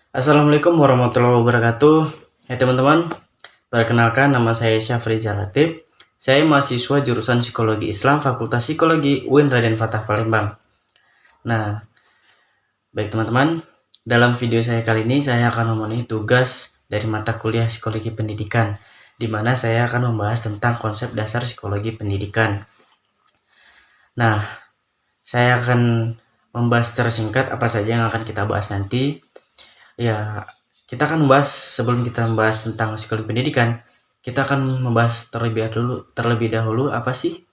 Assalamualaikum warahmatullahi wabarakatuh. Ya teman-teman, perkenalkan nama saya Syafri Latif. Saya mahasiswa jurusan Psikologi Islam Fakultas Psikologi UIN Raden Fatah Palembang. Nah, baik teman-teman, dalam video saya kali ini saya akan memenuhi tugas dari mata kuliah Psikologi Pendidikan, di mana saya akan membahas tentang konsep dasar psikologi pendidikan. Nah, saya akan membahas secara singkat apa saja yang akan kita bahas nanti. Ya, kita akan membahas sebelum kita membahas tentang psikologi pendidikan, kita akan membahas terlebih dahulu apa sih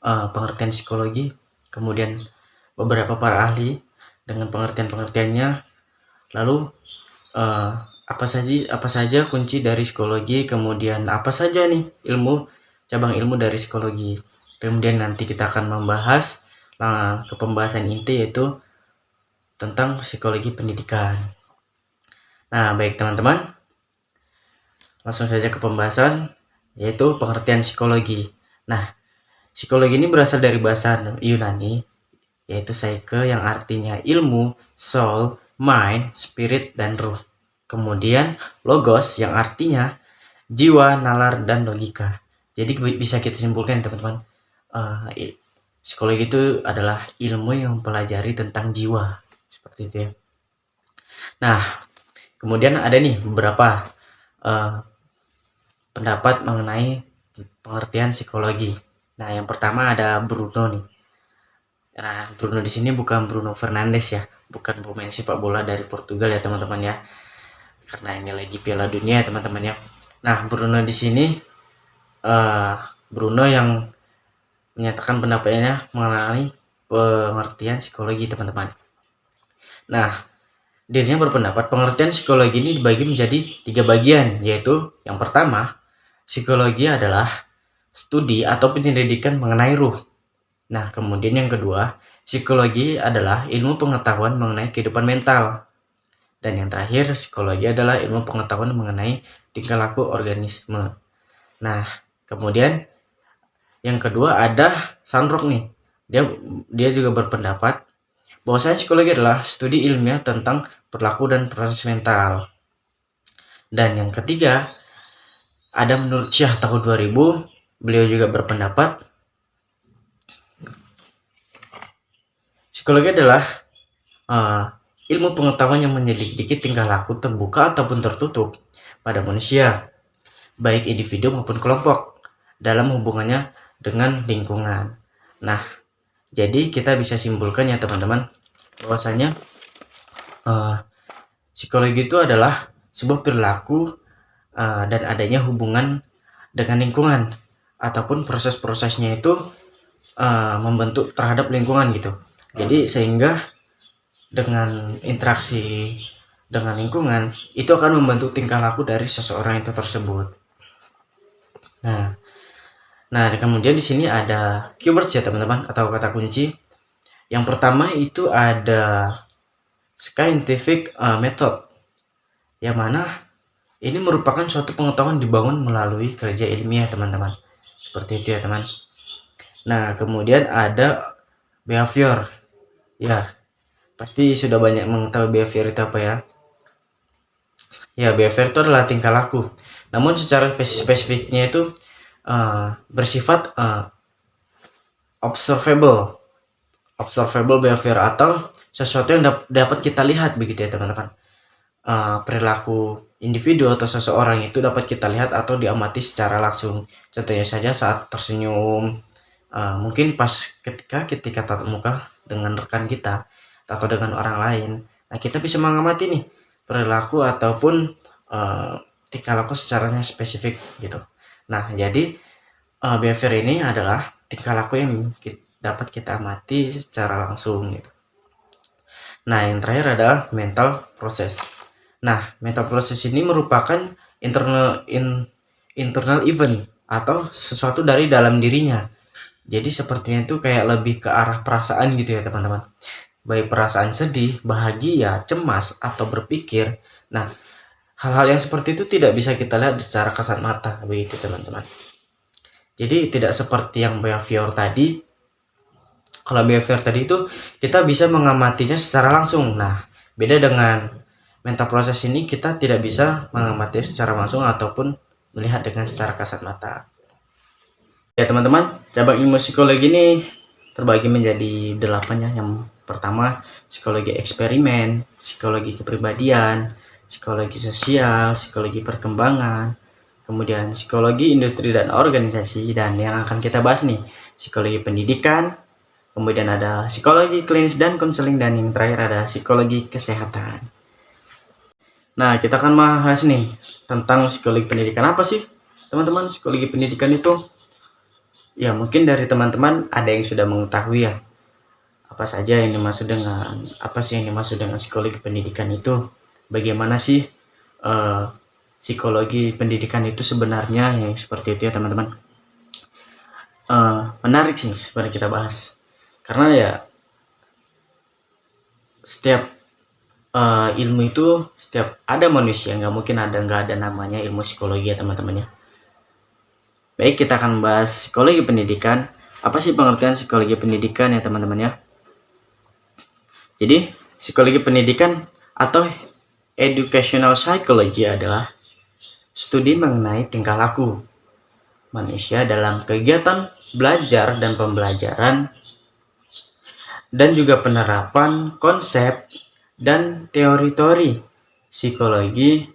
pengertian psikologi, kemudian beberapa para ahli dengan pengertian-pengertiannya, lalu apa saja kunci dari psikologi, kemudian apa saja nih cabang ilmu dari psikologi. Kemudian nanti kita akan membahas ke pembahasan inti yaitu tentang psikologi pendidikan. Nah, baik teman-teman, langsung saja ke pembahasan, yaitu pengertian psikologi. Nah, psikologi ini berasal dari bahasa Yunani, yaitu psyche yang artinya ilmu, soul, mind, spirit, dan ruh. Kemudian logos yang artinya jiwa, nalar, dan logika. Jadi bisa kita simpulkan teman-teman, psikologi itu adalah ilmu yang mempelajari tentang jiwa, seperti itu ya. Nah, kemudian ada nih beberapa pendapat mengenai pengertian psikologi. Nah, yang pertama ada Bruno nih. Nah, Bruno di sini bukan Bruno Fernandes ya, bukan pemain sepak bola dari Portugal ya teman-teman ya. Karena ini lagi Piala Dunia ya teman-teman ya. Nah, Bruno di sini Bruno yang menyatakan pendapatnya mengenai pengertian psikologi teman-teman. Nah, dirinya berpendapat pengertian psikologi ini dibagi menjadi 3 bagian, yaitu yang pertama, psikologi adalah studi atau penyelidikan mengenai ruh. Nah, kemudian yang kedua, psikologi adalah ilmu pengetahuan mengenai kehidupan mental. Dan yang terakhir, psikologi adalah ilmu pengetahuan mengenai tingkah laku organisme. Nah, kemudian yang kedua ada Sandrock nih. Dia juga berpendapat bahwasanya psikologi adalah studi ilmiah tentang perilaku dan proses mental. Dan yang ketiga, ada menurut Syah tahun 2000, beliau juga berpendapat psikologi adalah ilmu pengetahuan yang menyelidiki tingkah laku terbuka ataupun tertutup pada manusia, baik individu maupun kelompok, dalam hubungannya dengan lingkungan. Nah, jadi kita bisa simpulkan ya teman-teman, bahwasanya psikologi itu adalah sebuah perilaku dan adanya hubungan dengan lingkungan, ataupun proses-prosesnya itu membentuk terhadap lingkungan gitu. Jadi sehingga dengan interaksi dengan lingkungan itu akan membentuk tingkah laku dari seseorang itu tersebut. Nah, kemudian di sini ada keywords ya teman-teman, atau kata kunci. Yang pertama itu ada scientific method, yang mana ini merupakan suatu pengetahuan dibangun melalui kerja ilmiah teman-teman. Seperti itu ya teman. Nah, kemudian ada behavior. Ya, pasti sudah banyak mengetahui behavior itu apa ya. Ya, behavior itu adalah tingkah laku. Namun secara spesifiknya itu bersifat observable behavior, atau sesuatu yang dapat kita lihat begitu ya teman-teman. Perilaku individu atau seseorang itu dapat kita lihat atau diamati secara langsung. Contohnya saja saat tersenyum, mungkin pas ketika tatap muka dengan rekan kita atau dengan orang lain. Nah, kita bisa mengamati nih perilaku ataupun tingkah laku secara spesifik gitu. Nah, jadi behavior ini adalah tingkah laku yang dapat kita amati secara langsung gitu. Nah, yang terakhir adalah mental process. Nah, mental process ini merupakan internal event atau sesuatu dari dalam dirinya. Jadi sepertinya itu kayak lebih ke arah perasaan gitu ya teman-teman. Baik perasaan sedih, bahagia, cemas, atau berpikir. Nah, hal-hal yang seperti itu tidak bisa kita lihat secara kasat mata begitu teman-teman. Jadi tidak seperti yang behavior tadi. Kalau behavior tadi itu kita bisa mengamatinya secara langsung. Nah, beda dengan mental proses ini kita tidak bisa mengamati secara langsung ataupun melihat dengan secara kasat mata. Ya teman-teman, cabang ilmu psikologi ini terbagi menjadi 8 ya. Yang pertama psikologi eksperimen, psikologi kepribadian, psikologi sosial, psikologi perkembangan, kemudian psikologi industri dan organisasi, dan yang akan kita bahas nih psikologi pendidikan, kemudian ada psikologi klinis dan konseling, dan yang terakhir ada psikologi kesehatan. Nah, kita akan bahas nih tentang psikologi pendidikan. Apa sih teman-teman psikologi pendidikan itu? Ya, mungkin dari teman-teman ada yang sudah mengetahui ya, apa saja yang dimaksud dengan psikologi pendidikan itu, bagaimana sih psikologi pendidikan itu sebenarnya, ya seperti itu ya teman-teman. Menarik sih sebenarnya kita bahas, karena ya setiap ilmu itu, setiap ada manusia nggak mungkin nggak ada namanya ilmu psikologi ya teman-teman ya. Baik, kita akan bahas psikologi pendidikan. Apa sih pengertian psikologi pendidikan ya teman-teman ya? Jadi, psikologi pendidikan atau educational psychology adalah studi mengenai tingkah laku manusia dalam kegiatan belajar dan pembelajaran, dan juga penerapan konsep dan teori-teori psikologi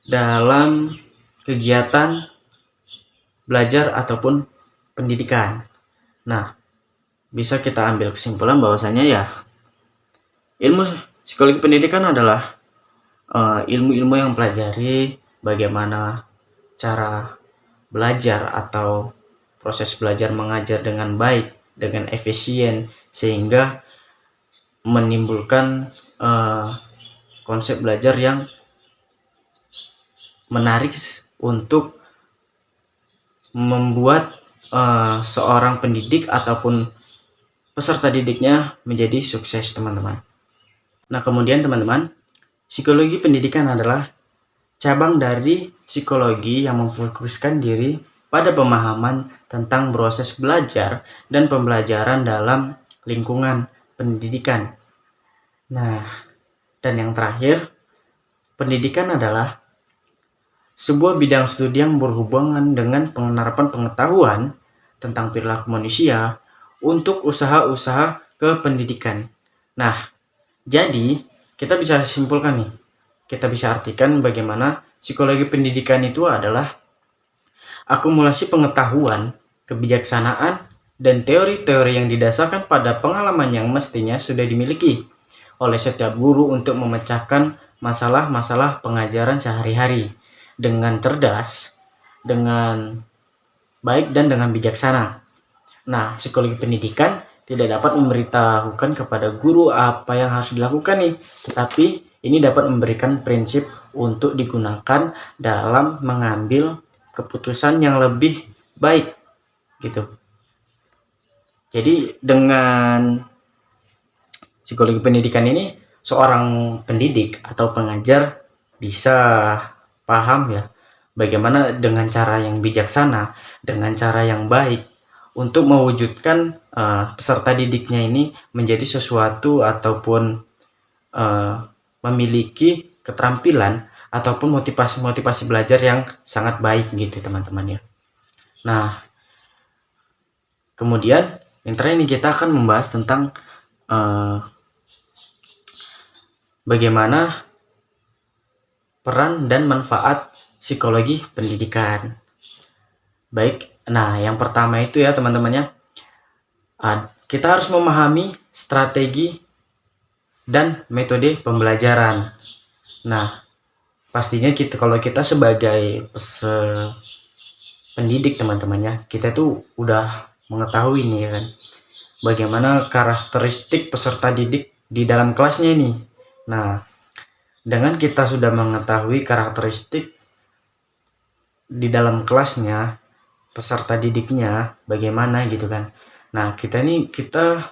dalam kegiatan belajar ataupun pendidikan. Nah, bisa kita ambil kesimpulan bahwasanya ya ilmu psikologi pendidikan adalah ilmu-ilmu yang mempelajari bagaimana cara belajar atau proses belajar mengajar dengan baik, dengan efisien, sehingga menimbulkan konsep belajar yang menarik untuk membuat seorang pendidik ataupun peserta didiknya menjadi sukses teman-teman. Nah, kemudian teman-teman, psikologi pendidikan adalah cabang dari psikologi yang memfokuskan diri pada pemahaman tentang proses belajar dan pembelajaran dalam lingkungan pendidikan. Nah, dan yang terakhir, pendidikan adalah sebuah bidang studi yang berhubungan dengan penerapan pengetahuan tentang perilaku manusia untuk usaha-usaha kependidikan. Nah, jadi kita bisa simpulkan nih, kita bisa artikan bagaimana psikologi pendidikan itu adalah akumulasi pengetahuan, kebijaksanaan, dan teori-teori yang didasarkan pada pengalaman yang mestinya sudah dimiliki oleh setiap guru untuk memecahkan masalah-masalah pengajaran sehari-hari dengan cerdas, dengan baik, dan dengan bijaksana. Nah, psikologi pendidikan tidak dapat memberitahukan kepada guru apa yang harus dilakukan nih, tetapi ini dapat memberikan prinsip untuk digunakan dalam mengambil keputusan yang lebih baik gitu. Jadi dengan psikologi pendidikan ini, seorang pendidik atau pengajar bisa paham ya bagaimana dengan cara yang bijaksana, dengan cara yang baik untuk mewujudkan peserta didiknya ini menjadi sesuatu ataupun memiliki keterampilan ataupun motivasi belajar yang sangat baik gitu teman-teman ya. Nah, kemudian yang terakhir ini kita akan membahas tentang bagaimana peran dan manfaat psikologi pendidikan. Baik, nah yang pertama itu ya teman-teman ya, kita harus memahami strategi dan metode pembelajaran. Nah, pastinya kalau kita sebagai pendidik teman-teman ya, kita tuh udah mengetahui nih ya kan, bagaimana karakteristik peserta didik di dalam kelasnya ini. Nah, dengan kita sudah mengetahui karakteristik di dalam kelasnya, peserta didiknya bagaimana gitu kan. Nah, kita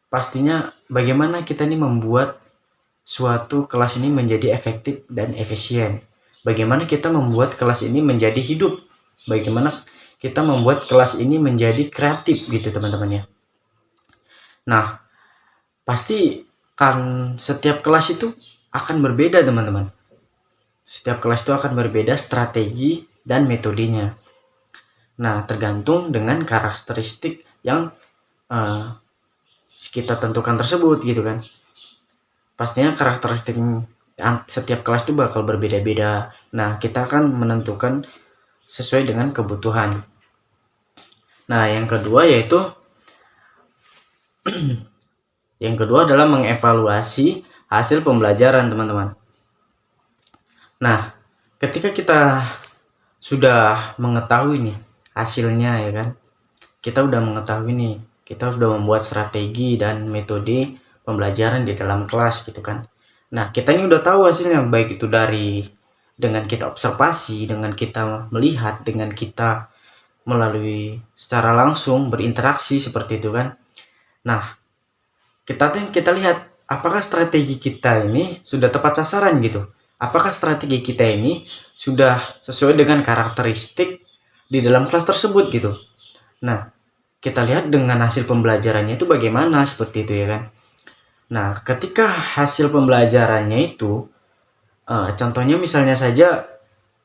pastinya bagaimana kita ini membuat suatu kelas ini menjadi efektif dan efisien. Bagaimana kita membuat kelas ini menjadi hidup. Bagaimana kita membuat kelas ini menjadi kreatif gitu teman-teman ya. Nah, pasti kan setiap kelas itu akan berbeda teman-teman. Setiap kelas itu akan berbeda strategi dan metodenya. Nah, tergantung dengan karakteristik yang kita tentukan tersebut gitu kan. Pastinya karakteristik setiap kelas itu bakal berbeda-beda. Nah, kita akan menentukan sesuai dengan kebutuhan. Nah, yang kedua adalah mengevaluasi hasil pembelajaran, teman-teman. Nah, ketika kita sudah mengetahui nih hasilnya ya kan, kita udah mengetahui nih, kita sudah membuat strategi dan metode pembelajaran di dalam kelas gitu kan. Nah, kita ini udah tahu hasilnya, baik itu dengan kita observasi, dengan kita melihat, dengan kita melalui secara langsung berinteraksi seperti itu kan. Nah, kita lihat apakah strategi kita ini sudah tepat sasaran gitu. Apakah strategi kita ini sudah sesuai dengan karakteristik di dalam kelas tersebut gitu. Nah, kita lihat dengan hasil pembelajarannya itu bagaimana seperti itu ya kan. Nah, ketika hasil pembelajarannya itu contohnya misalnya saja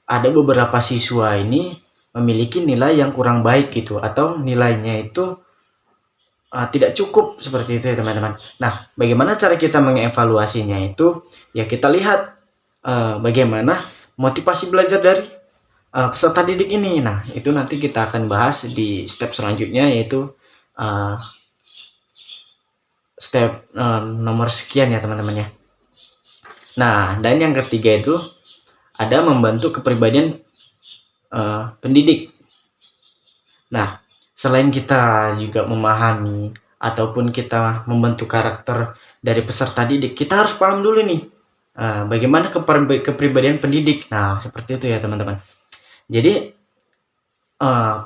ada beberapa siswa ini memiliki nilai yang kurang baik gitu, atau nilainya itu tidak cukup seperti itu ya teman-teman. Nah, bagaimana cara kita mengevaluasinya itu ya kita lihat bagaimana motivasi belajar dari peserta didik ini. Nah, itu nanti kita akan bahas di step selanjutnya, yaitu step nomor sekian ya teman-teman ya. Nah, dan yang ketiga itu ada membentuk kepribadian pendidik. Nah, selain kita juga memahami ataupun kita membentuk karakter dari peserta didik, kita harus paham dulu nih bagaimana kepribadian pendidik. Nah, seperti itu ya teman-teman. Jadi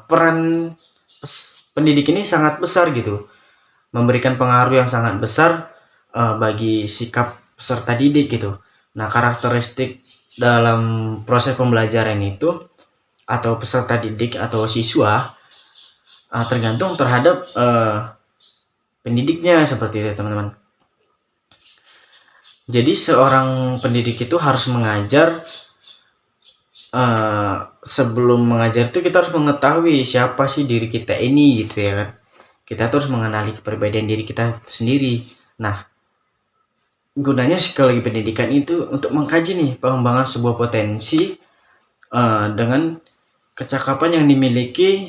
peran pendidik ini sangat besar gitu, memberikan pengaruh yang sangat besar bagi sikap peserta didik gitu. Nah, karakteristik dalam proses pembelajaran itu atau peserta didik atau siswa tergantung terhadap pendidiknya seperti itu teman-teman. Jadi seorang pendidik itu harus mengajar, sebelum mengajar itu kita harus mengetahui siapa sih diri kita ini gitu ya kan. Kita terus mengenali kepribadian diri kita sendiri. Nah, gunanya psikologi pendidikan itu untuk mengkaji nih pengembangan sebuah potensi dengan kecakapan yang dimiliki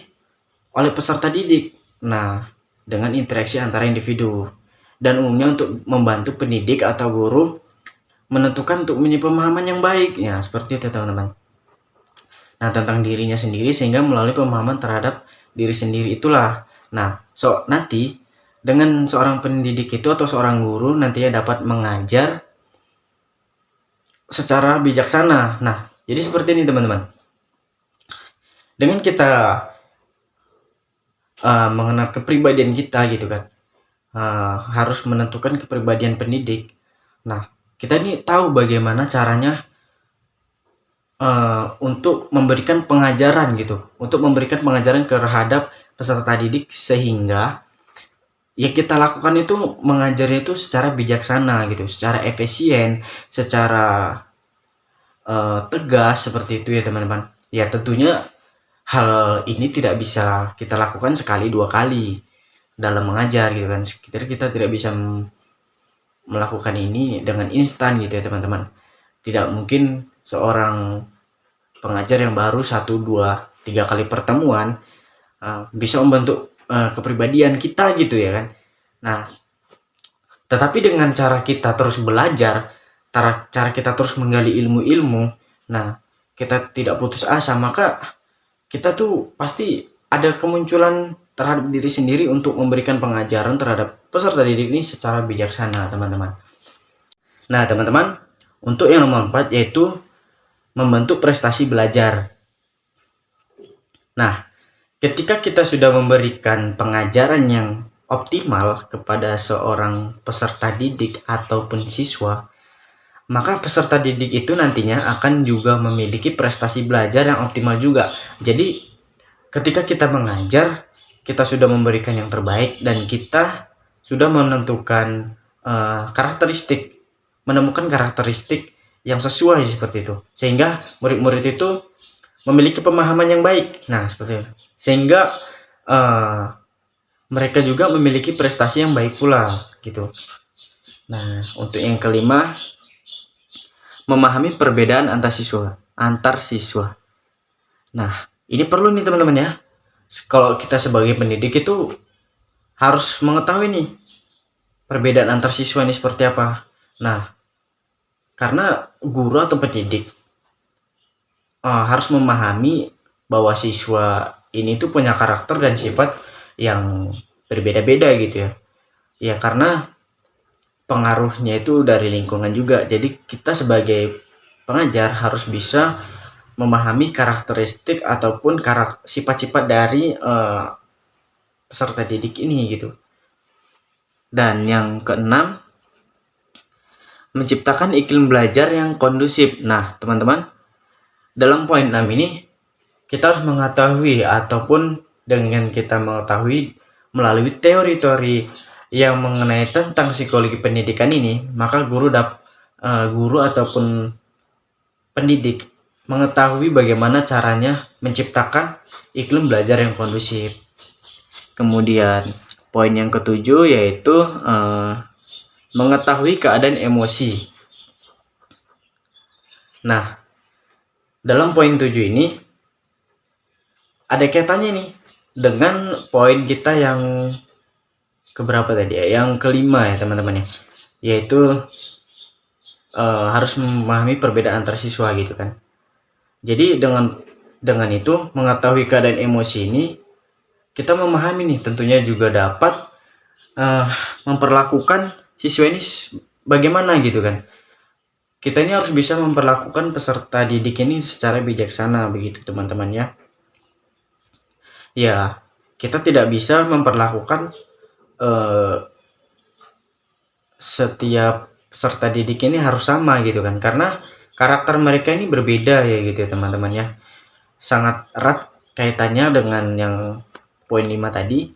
oleh peserta didik. Nah, dengan interaksi antara individu, dan umumnya untuk membantu pendidik atau guru menentukan untuk punya pemahaman yang baik ya, seperti itu teman-teman. Nah, tentang dirinya sendiri, sehingga melalui pemahaman terhadap diri sendiri itulah. Nah, nanti dengan seorang pendidik itu atau seorang guru nantinya dapat mengajar secara bijaksana. Nah, jadi seperti ini teman-teman. Dengan kita mengenal kepribadian kita gitu kan, harus menentukan kepribadian pendidik. Nah, kita ini tahu bagaimana caranya untuk memberikan pengajaran gitu, untuk memberikan pengajaran terhadap peserta didik, sehingga ya kita lakukan itu mengajarnya itu secara bijaksana gitu, secara efisien, secara tegas seperti itu ya teman-teman. Ya tentunya hal ini tidak bisa kita lakukan sekali dua kali dalam mengajar gitu kan. Kita tidak bisa melakukan ini dengan instan gitu ya teman-teman. Tidak mungkin seorang pengajar yang baru 1, 2, 3 kali pertemuan bisa membentuk kepribadian kita gitu ya kan. Nah, tetapi dengan cara kita terus belajar, cara kita terus menggali ilmu-ilmu, nah kita tidak putus asa, maka kita tuh pasti ada kemunculan terhadap diri sendiri untuk memberikan pengajaran terhadap peserta didik ini secara bijaksana teman-teman. Nah teman-teman, untuk yang nomor 4 yaitu membentuk prestasi belajar. Nah, ketika kita sudah memberikan pengajaran yang optimal kepada seorang peserta didik ataupun siswa, maka peserta didik itu nantinya akan juga memiliki prestasi belajar yang optimal juga. Jadi ketika kita mengajar, kita sudah memberikan yang terbaik dan kita sudah menentukan karakteristik menemukan karakteristik yang sesuai seperti itu, sehingga murid-murid itu memiliki pemahaman yang baik. Nah, seperti itu. Sehingga mereka juga memiliki prestasi yang baik pula gitu. Nah, untuk yang kelima, memahami perbedaan antar siswa. Nah, ini perlu nih teman-teman ya. Kalau kita sebagai pendidik itu harus mengetahui nih perbedaan antar siswa ini seperti apa. Nah, karena guru atau pendidik harus memahami bahwa siswa ini tuh punya karakter dan sifat yang berbeda-beda gitu ya. Ya karena pengaruhnya itu dari lingkungan juga. Jadi kita sebagai pengajar harus bisa memahami karakteristik ataupun sifat-sifat dari peserta didik ini gitu. Dan yang keenam, menciptakan iklim belajar yang kondusif. Nah, teman-teman, dalam poin 6 ini kita harus mengetahui ataupun dengan kita mengetahui melalui teori-teori yang mengenai tentang psikologi pendidikan ini, maka guru ataupun pendidik mengetahui bagaimana caranya menciptakan iklim belajar yang kondusif. Kemudian poin yang ketujuh yaitu mengetahui keadaan emosi. Nah, dalam poin 7 ini ada kaitannya nih dengan poin kita yang keberapa tadi ya? Yang kelima ya teman-teman ya. Yaitu harus memahami perbedaan antar siswa gitu kan. Jadi dengan itu mengetahui keadaan emosi ini, kita memahami nih tentunya juga dapat memperlakukan siswa ini bagaimana gitu kan. Kita ini harus bisa memperlakukan peserta didik ini secara bijaksana begitu teman-teman ya. Ya, kita tidak bisa memperlakukan setiap peserta didik ini harus sama gitu kan, karena karakter mereka ini berbeda ya gitu ya teman-teman ya. Sangat erat kaitannya dengan yang poin 5 tadi.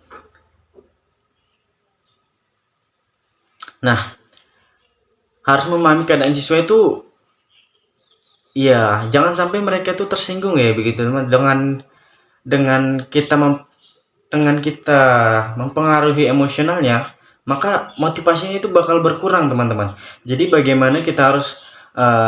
Nah, harus memahami keadaan siswa itu ya jangan sampai mereka itu tersinggung ya begitu teman, dengan kita mempengaruhi emosionalnya, maka motivasinya itu bakal berkurang teman-teman. Jadi bagaimana kita harus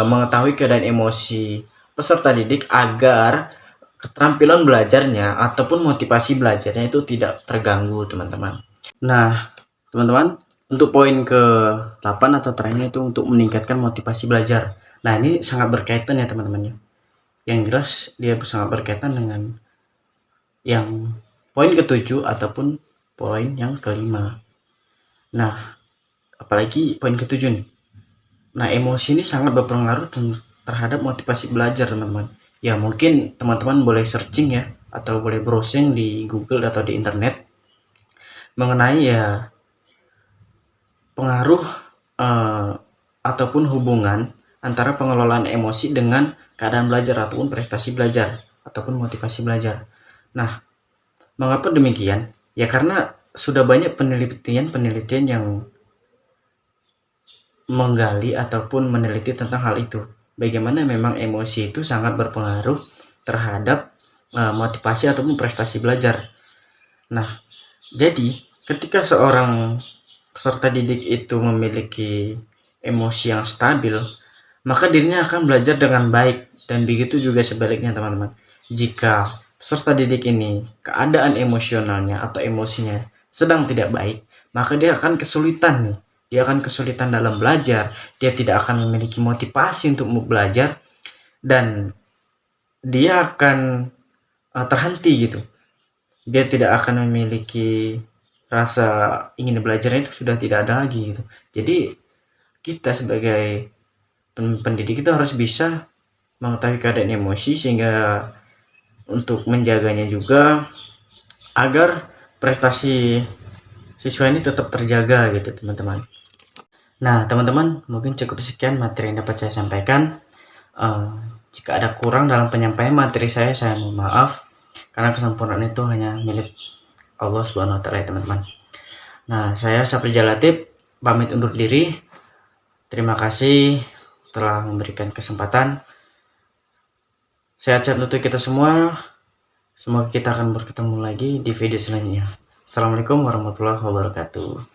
mengetahui keadaan emosi peserta didik agar keterampilan belajarnya ataupun motivasi belajarnya itu tidak terganggu teman-teman. Nah teman-teman, untuk poin ke-8 atau terakhir itu untuk meningkatkan motivasi belajar. Nah ini sangat berkaitan ya teman-teman ya. Yang jelas dia sangat berkaitan dengan yang poin ke-7 ataupun poin yang kelima. Nah, apalagi poin ke-7 nih. Nah, emosi ini sangat berpengaruh terhadap motivasi belajar, teman-teman. Ya, mungkin teman-teman boleh searching ya, atau boleh browsing di Google atau di internet mengenai ya pengaruh ataupun hubungan antara pengelolaan emosi dengan keadaan belajar ataupun prestasi belajar ataupun motivasi belajar. Nah, mengapa demikian? Ya karena sudah banyak penelitian yang menggali ataupun meneliti tentang hal itu. Bagaimana memang emosi itu sangat berpengaruh terhadap motivasi ataupun prestasi belajar. Nah, jadi ketika seorang peserta didik itu memiliki emosi yang stabil, maka dirinya akan belajar dengan baik, dan begitu juga sebaliknya teman-teman. Jika peserta didik ini keadaan emosionalnya atau emosinya sedang tidak baik, maka dia akan kesulitan nih. Dia akan kesulitan dalam belajar, dia tidak akan memiliki motivasi untuk belajar, dan dia akan terhenti gitu. Dia tidak akan memiliki rasa ingin belajarnya itu sudah tidak ada lagi gitu. Jadi kita sebagai pendidik itu harus bisa mengetahui keadaan emosi sehingga untuk menjaganya juga agar prestasi siswa ini tetap terjaga gitu teman-teman. Nah teman-teman, mungkin cukup sekian materi yang dapat saya sampaikan. Jika ada kurang dalam penyampaian materi saya mohon maaf, karena kesempurnaan itu hanya milik Allah Subhanahu wa Ta'ala ya teman-teman. Nah, saya Sapri Latif pamit undur diri. Terima kasih telah memberikan kesempatan. Sehat-sehat untuk kita semua. Semoga kita akan bertemu lagi di video selanjutnya. Assalamualaikum warahmatullahi wabarakatuh.